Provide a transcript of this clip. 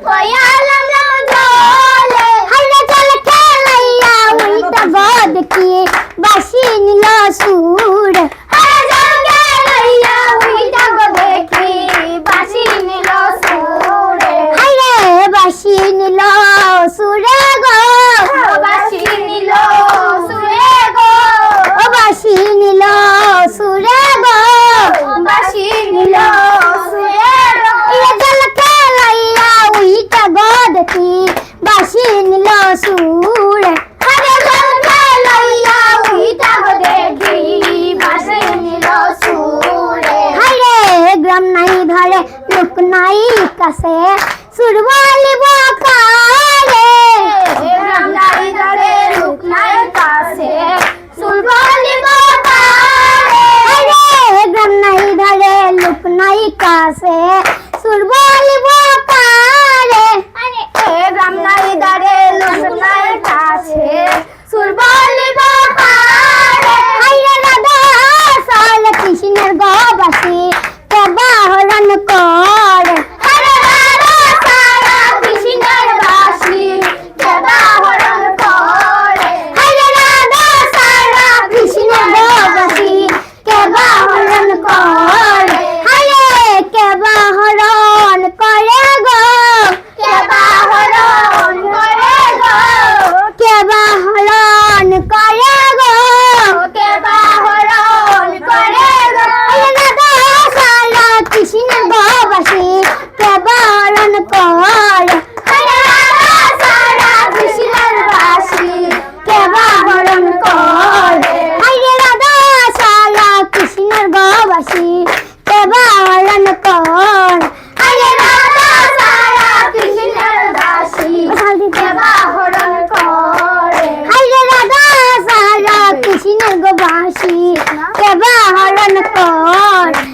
কয়ালাম জলে হাইরে জল খেলাইয়া উইটা গদ কি বাসি নিল সুর হাইরে জল খেলাইয়া উইটা গদ কি বাসি নিল সুর হাইরে বাসি নিল সুরে গো বাসি নিল সুরে গো ও বাসি নিল সুরে গো বাসি নিল সুরে গো ইয়া জল খেলাইয়া উইটা গদ কি বাসি নিল সুর হাইরে জল খেলাইয়া উইটা গদ কি বাসি নিল সুর হাইরে গ্রাম নাই ধরে লোক নাই কাছে সুরবালি বকারে গ্রাম নাই ধরে লোক নাই কাছে সুরবালি বকারে হাইরে গ্রাম নাই ধরে লোক নাই কাছে সুরবালি বকারে গ্রাম নাই ধরে লোক নাই কাছে সুরবালি বকারে হাইরে রাধা সাল কৃষ্ণের গবাসী কেবা হরণ করে হাইরে রাধা সাল কৃষ্ণের বাসী কেবা হরণ করে হাইরে রাধা সাল কৃষ্ণের গবাসী কেবা হরণ করে হাইরে কেবা হরণ করে গো কেবা হরণ করে গো কেবা হরণ করে গো কেবা হরণ করে গো হাইরে রাধা সাল কৃষ্ণের গবাসী কেবা হরণ করে হাইরে রাধা সাল কৃষ্ণের বাসী কেবা হরণ করে হাইরে রাধা সাল কৃষ্ণের গবাসী কেবা হরণ করে হাইরে রাধা সাল কৃষ্ণের বাসী কেবা হরণ করে হাইরে রাধা সাল কৃষ্ণের গবাসী কেবা হরণ করে।